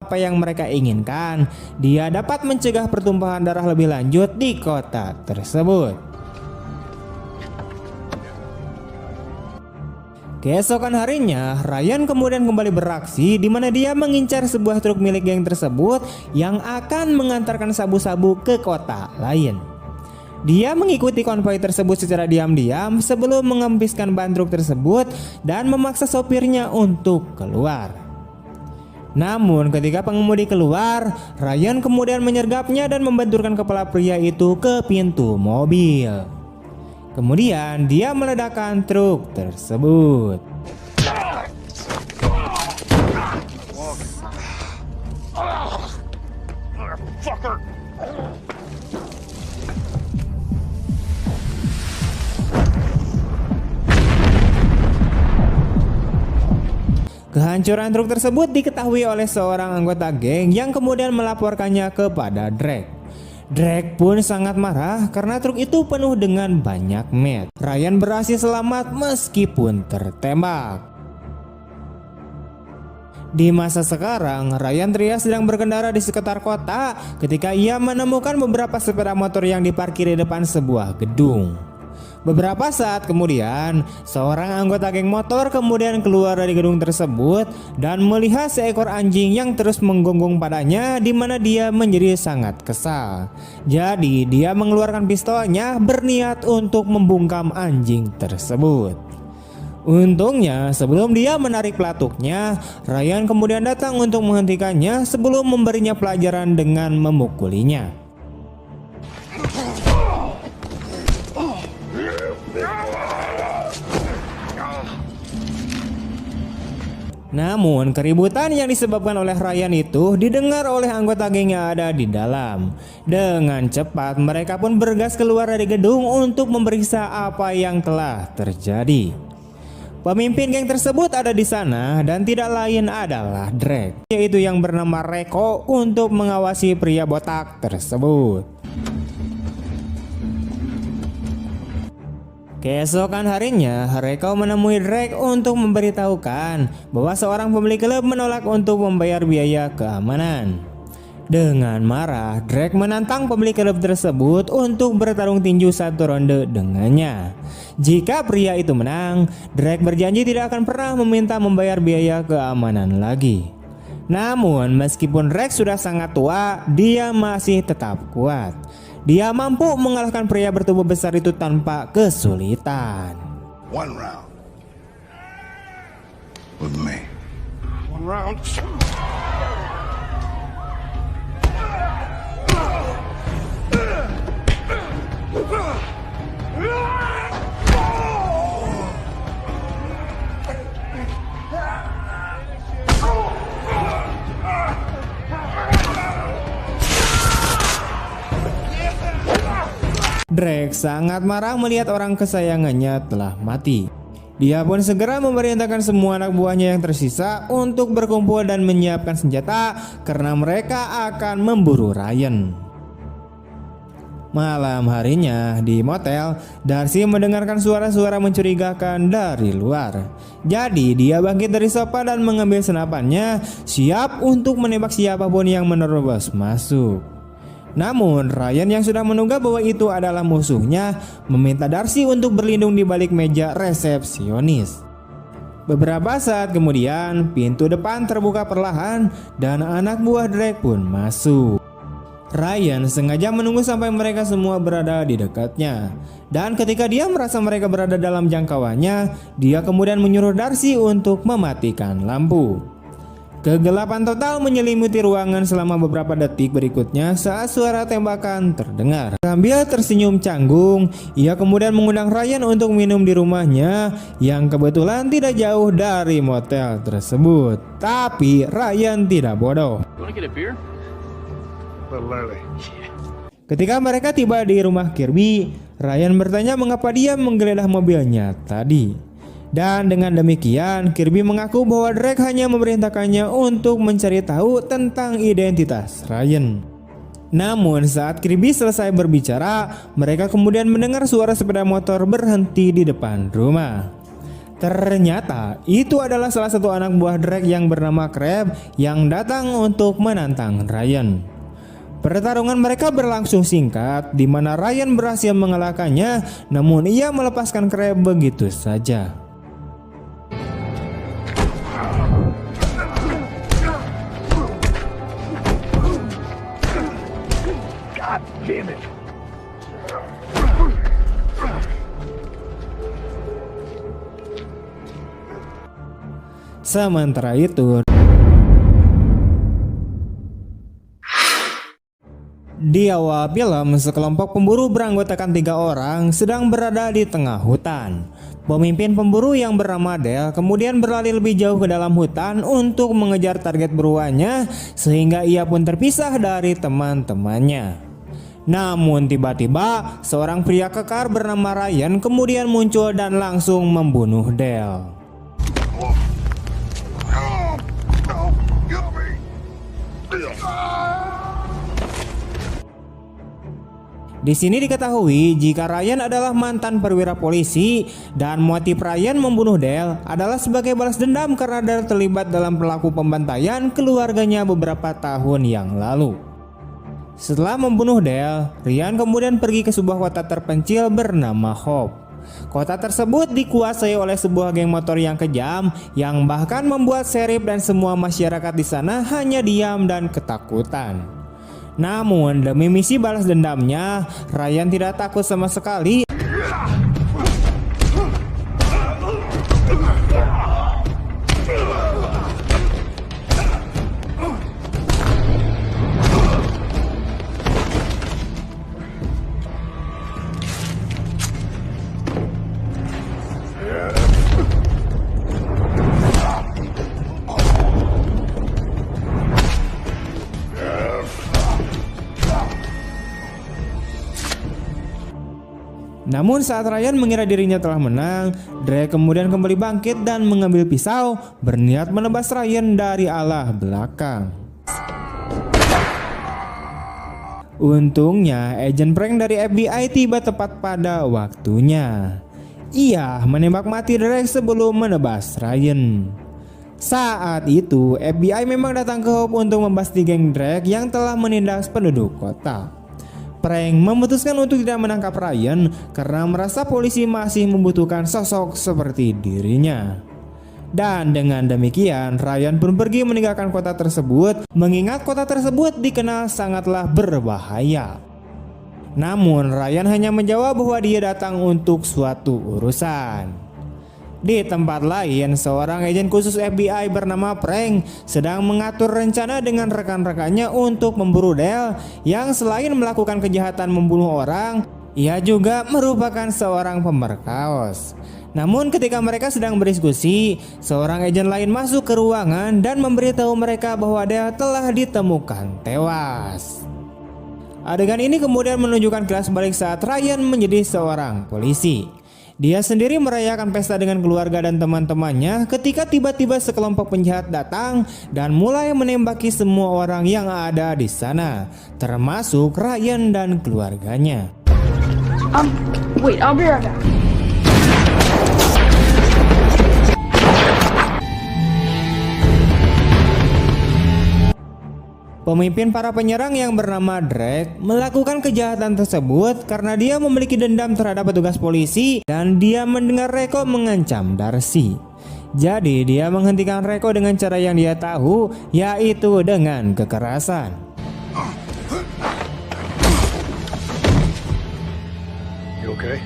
apa yang mereka inginkan, dia dapat mencegah pertumpahan darah lebih lanjut di kota tersebut. Keesokan harinya, Ryan kemudian kembali beraksi di mana dia mengincar sebuah truk milik geng tersebut yang akan mengantarkan sabu-sabu ke kota lain. Dia mengikuti konvoi tersebut secara diam-diam sebelum mengempiskan ban truk tersebut dan memaksa sopirnya untuk keluar. Namun ketika pengemudi keluar, Ryan kemudian menyergapnya dan membenturkan kepala pria itu ke pintu mobil. Kemudian dia meledakkan truk tersebut. Kehancuran truk tersebut diketahui oleh seorang anggota geng yang kemudian melaporkannya kepada Drake. Drake pun sangat marah karena truk itu penuh dengan banyak mat. Ryan berhasil selamat meskipun tertembak. Di masa sekarang, Ryan terlihat sedang berkendara di sekitar kota ketika ia menemukan beberapa sepeda motor yang diparkir di depan sebuah gedung. Beberapa saat kemudian, seorang anggota geng motor kemudian keluar dari gedung tersebut dan melihat seekor anjing yang terus menggonggong padanya, di mana dia menjadi sangat kesal. Jadi dia mengeluarkan pistolnya berniat untuk membungkam anjing tersebut. Untungnya sebelum dia menarik pelatuknya, Ryan kemudian datang untuk menghentikannya sebelum memberinya pelajaran dengan memukulinya. Namun keributan yang disebabkan oleh Ryan itu didengar oleh anggota geng yang ada di dalam. Dengan cepat mereka pun bergas keluar dari gedung untuk memeriksa apa yang telah terjadi. Pemimpin geng tersebut ada di sana dan tidak lain adalah Drake, yaitu yang bernama Reko, untuk mengawasi pria botak tersebut. Keesokan harinya, Reko menemui Drake untuk memberitahukan bahwa seorang pemilik klub menolak untuk membayar biaya keamanan. Dengan marah, Drake menantang pemilik klub tersebut untuk bertarung tinju satu ronde dengannya. Jika pria itu menang, Drake berjanji tidak akan pernah meminta membayar biaya keamanan lagi. Namun meskipun Drake sudah sangat tua, dia masih tetap kuat. Dia mampu mengalahkan pria bertubuh besar itu tanpa kesulitan. One round with me. One round. Drake sangat marah melihat orang kesayangannya telah mati. Dia pun segera memerintahkan semua anak buahnya yang tersisa untuk berkumpul dan menyiapkan senjata karena mereka akan memburu Ryan. Malam harinya di motel, Darcy mendengarkan suara-suara mencurigakan dari luar. Jadi dia bangkit dari sofa dan mengambil senapannya, siap untuk menembak siapapun yang menerobos masuk. Namun Ryan yang sudah menduga bahwa itu adalah musuhnya meminta Darcy untuk berlindung di balik meja resepsionis. Beberapa saat kemudian pintu depan terbuka perlahan dan anak buah Drake pun masuk. Ryan sengaja menunggu sampai mereka semua berada di dekatnya. Dan ketika dia merasa mereka berada dalam jangkauannya, dia kemudian menyuruh Darcy untuk mematikan lampu. Kegelapan total menyelimuti ruangan selama beberapa detik berikutnya saat suara tembakan terdengar. Sambil tersenyum canggung, ia kemudian mengundang Ryan untuk minum di rumahnya yang kebetulan tidak jauh dari motel tersebut. Tapi Ryan tidak bodoh. Ketika mereka tiba di rumah Kirby, Ryan bertanya mengapa dia menggeledah mobilnya tadi. Dan dengan demikian, Kirby mengaku bahwa Drake hanya memerintahkannya untuk mencari tahu tentang identitas Ryan. Namun saat Kirby selesai berbicara, mereka kemudian mendengar suara sepeda motor berhenti di depan rumah. Ternyata itu adalah salah satu anak buah Drake yang bernama Crab yang datang untuk menantang Ryan. Pertarungan mereka berlangsung singkat di mana Ryan berhasil mengalahkannya, namun ia melepaskan Crab begitu saja. God damn it. Sementara itu, di awal film, sekelompok pemburu beranggotakan 3 orang sedang berada di tengah hutan. Pemimpin pemburu yang bernama Dale kemudian berlari lebih jauh ke dalam hutan untuk mengejar target buruannya, sehingga ia pun terpisah dari teman-temannya. Namun tiba-tiba seorang pria kekar bernama Ryan kemudian muncul dan langsung membunuh Dale. Di sini diketahui jika Ryan adalah mantan perwira polisi dan motif Ryan membunuh Dale adalah sebagai balas dendam karena Dale terlibat dalam pelaku pembantaian keluarganya beberapa tahun yang lalu. Setelah membunuh Dale, Ryan kemudian pergi ke sebuah kota terpencil bernama Hope. Kota tersebut dikuasai oleh sebuah geng motor yang kejam yang bahkan membuat Sheriff dan semua masyarakat di sana hanya diam dan ketakutan. Namun demi misi balas dendamnya, Ryan tidak takut sama sekali. Namun saat Ryan mengira dirinya telah menang, Drake kemudian kembali bangkit dan mengambil pisau berniat menebas Ryan dari arah belakang. Untungnya agen prank dari FBI tiba tepat pada waktunya. Ia menembak mati Drake sebelum menebas Ryan. Saat itu FBI memang datang ke Hope untuk membasmi geng Drake yang telah menindas penduduk kota. Prank memutuskan untuk tidak menangkap Ryan karena merasa polisi masih membutuhkan sosok seperti dirinya. Dan dengan demikian Ryan pun pergi meninggalkan kota tersebut, mengingat kota tersebut dikenal sangatlah berbahaya. Namun Ryan hanya menjawab bahwa dia datang untuk suatu urusan. Di tempat lain, seorang agen khusus FBI bernama Frank sedang mengatur rencana dengan rekan-rekannya untuk memburu Dale yang selain melakukan kejahatan membunuh orang, ia juga merupakan seorang pemerkaos. Namun ketika mereka sedang berdiskusi, seorang agen lain masuk ke ruangan dan memberitahu mereka bahwa Dale telah ditemukan tewas. Adegan ini kemudian menunjukkan kilas balik saat Ryan menjadi seorang polisi. Dia sendiri merayakan pesta dengan keluarga dan teman-temannya ketika tiba-tiba sekelompok penjahat datang dan mulai menembaki semua orang yang ada di sana, termasuk Ryan dan keluarganya. Wait, I'll be right back. Pemimpin para penyerang yang bernama Drake melakukan kejahatan tersebut karena dia memiliki dendam terhadap petugas polisi dan dia mendengar Reiko mengancam Darcy. Jadi dia menghentikan Reiko dengan cara yang dia tahu, yaitu dengan kekerasan. You okay?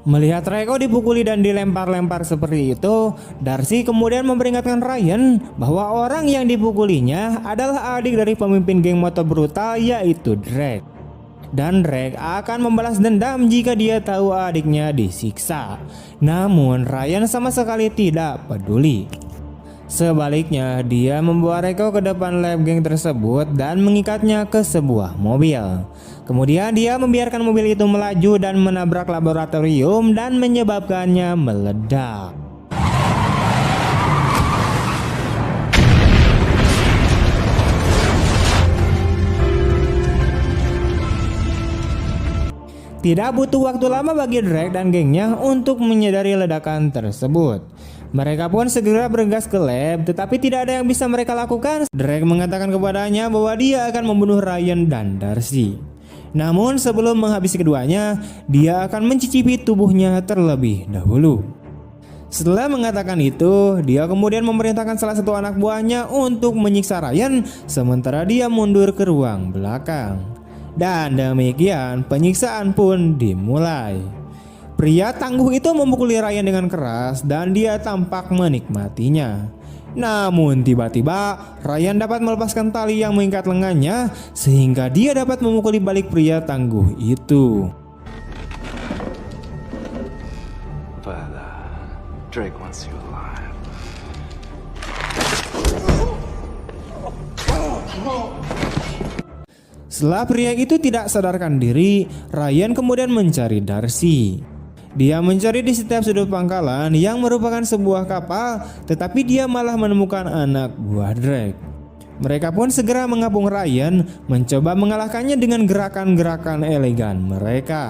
Melihat Reiko dipukuli dan dilempar-lempar seperti itu, Darcy kemudian memperingatkan Ryan bahwa orang yang dipukulinya adalah adik dari pemimpin geng motor brutal, yaitu Drake. Dan Drake akan membalas dendam jika dia tahu adiknya disiksa. Namun Ryan sama sekali tidak peduli. Sebaliknya, dia membawa Reiko ke depan lab geng tersebut dan mengikatnya ke sebuah mobil. Kemudian dia membiarkan mobil itu melaju dan menabrak laboratorium dan menyebabkannya meledak. Tidak butuh waktu lama bagi Drake dan gengnya untuk menyadari ledakan tersebut. Mereka pun segera bergegas ke lab, tetapi tidak ada yang bisa mereka lakukan. Drake mengatakan kepadanya bahwa dia akan membunuh Ryan dan Darcy. Namun sebelum menghabisi keduanya, dia akan mencicipi tubuhnya terlebih dahulu. Setelah mengatakan itu, dia kemudian memerintahkan salah satu anak buahnya untuk menyiksa Ryan, sementara dia mundur ke ruang belakang. Dan demikian penyiksaan pun dimulai. Pria tangguh itu memukuli Ryan dengan keras dan dia tampak menikmatinya. Namun tiba-tiba Ryan dapat melepaskan tali yang mengikat lengannya sehingga dia dapat memukuli balik pria tangguh itu. But Drake wants you alive. Setelah pria itu tidak sadarkan diri, Ryan kemudian mencari Darcy. Dia mencari di setiap sudut pangkalan yang merupakan sebuah kapal, tetapi dia malah menemukan anak buah Drake. Mereka pun segera mengapung Ryan, mencoba mengalahkannya dengan gerakan-gerakan elegan mereka.